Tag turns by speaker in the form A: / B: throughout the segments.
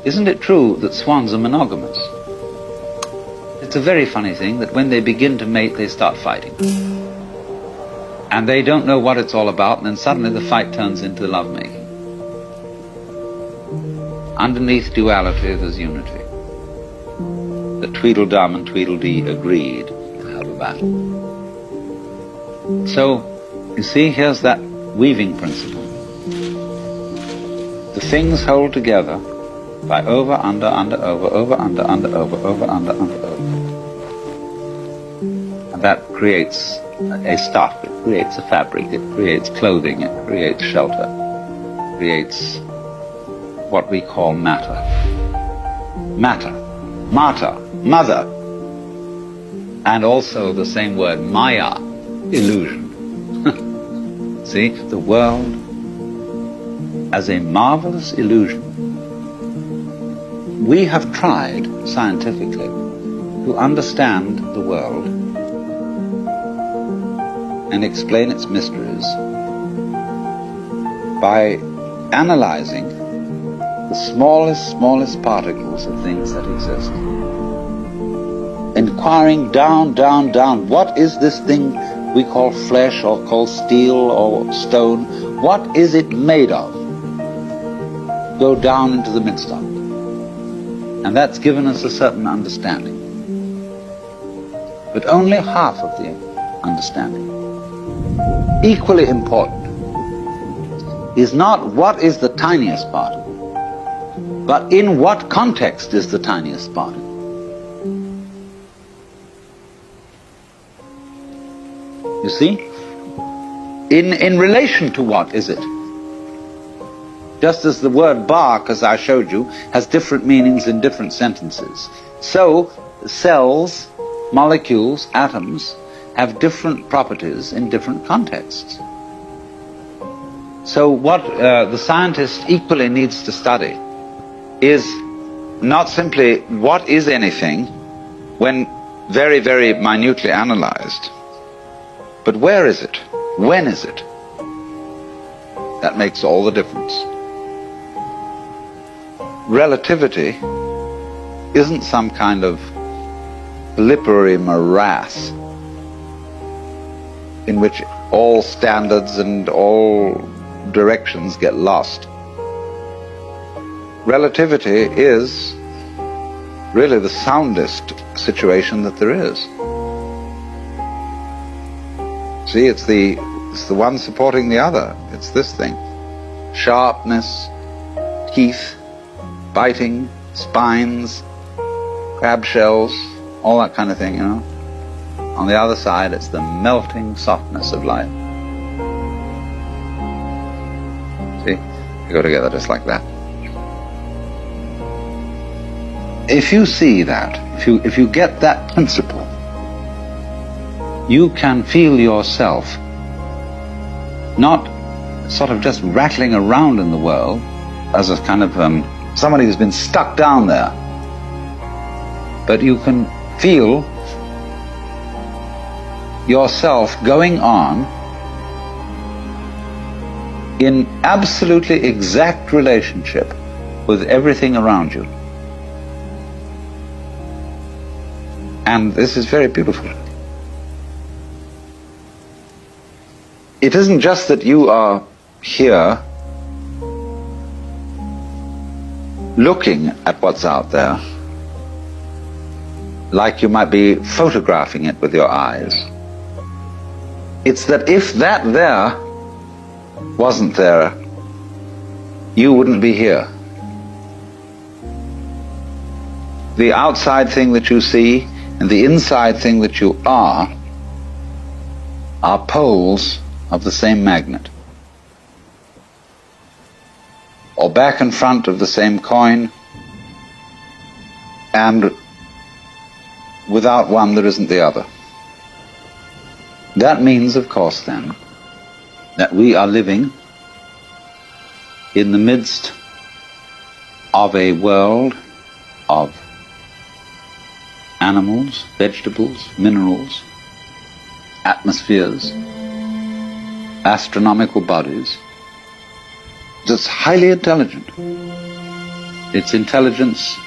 A: Isn't it true that swans are monogamous? It's a very funny thing that when they begin to mate, they start fighting. And they don't know what it's all about, and then suddenly the fight turns into lovemaking. Underneath duality, there's unity. The Tweedledum and Tweedledee agreed to have a battle. So, you see, here's that weaving principle. The things hold together by over, under, over, under, over, under, over. And that creates a stuff, it creates a fabric, it creates clothing, it creates shelter, it creates what we call matter. Matter, mater, mother, and also the same word, maya, illusion. See, the world as a marvelous illusion. We have tried scientifically to understand the world and explain its mysteries by analyzing the smallest particles of things that exist. Inquiring down, what is this thing we call flesh or call steel or stone? What is it made of? Go down into the midst of it. And that's given us a certain understanding. But only half of the understanding. Equally important is not what is the tiniest particle, but in what context is the tiniest particle. You see? In relation to what is it? Just as the word bark, as I showed you, has different meanings in different sentences, so cells, molecules, atoms have different properties in different contexts. So what the scientist equally needs to study is not simply what is anything when very, very minutely analyzed, but where is it? When is it? That makes all the difference. Relativity isn't some kind of slippery morass in which all standards and all directions get lost. Relativity is really the soundest situation that there is. See, it's the one supporting the other. It's this thing. Sharpness, teeth, biting, spines, crab shells, all that kind of thing, you know. On the other side, it's the melting softness of life. See, they go together just like that. If you see that, if you get that principle, you can feel yourself not sort of just rattling around in the world as a kind of somebody who's been stuck down there, but you can feel yourself going on in absolutely exact relationship with everything around you. And this is very beautiful. It isn't just that you are here looking at what's out there, like you might be photographing it with your eyes. It's that if that there wasn't there, you wouldn't be here. The outside thing that you see and the inside thing that you are poles of the same magnet, or back and front of the same coin, and without one there isn't the other. That means, of course, then, that we are living in the midst of a world of animals, vegetables, minerals, atmospheres, astronomical bodies, that's highly intelligent. It's intelligence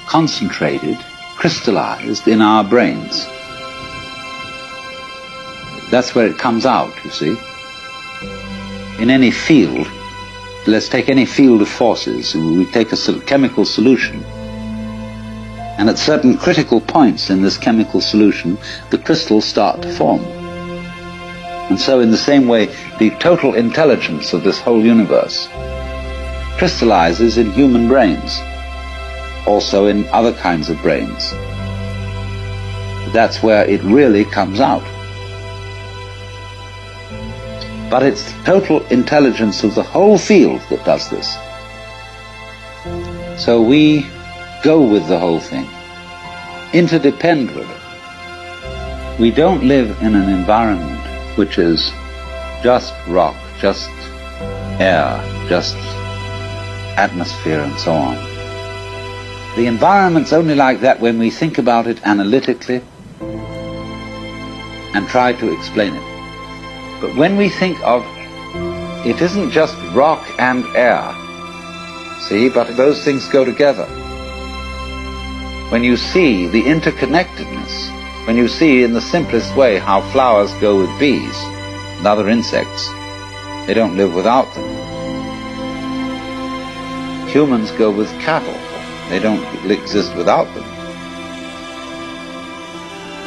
A: concentrated, crystallized in our brains. That's where it comes out, you see. In any field, let's take any field of forces, we take a chemical solution, and at certain critical points in this chemical solution, the crystals start to form. And so in the same way, the total intelligence of this whole universe crystallizes in human brains, also in other kinds of brains. That's where it really comes out. But it's the total intelligence of the whole field that does this. So we go with the whole thing, interdepend with it. We don't live in an environment which is just rock, just air, just atmosphere and so on. The environment's only like that when we think about it analytically and try to explain it. But when we think of, it isn't just rock and air, see, but those things go together. When you see the interconnectedness, when you see in the simplest way how flowers go with bees and other insects, they don't live without them. Humans go with cattle, they don't exist without them.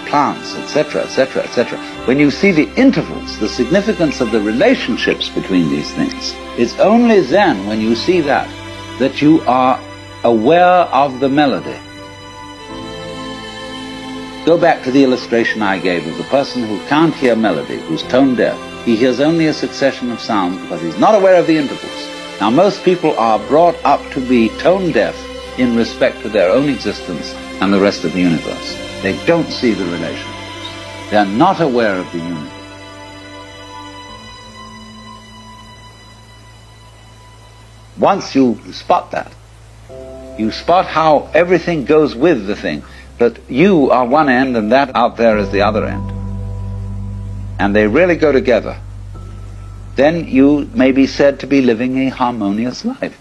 A: Plants, etc., etc., etc. When you see the intervals, the significance of the relationships between these things, it's only then, when you see that, that you are aware of the melody. Go back to the illustration I gave of the person who can't hear melody, who's tone deaf. He hears only a succession of sounds because he's not aware of the intervals. Now, most people are brought up to be tone deaf in respect to their own existence and the rest of the universe. They don't see the relationships. They're not aware of the unity. Once you spot that, you spot how everything goes with the thing, that you are one end and that out there is the other end, and they really go together, then you may be said to be living a harmonious life.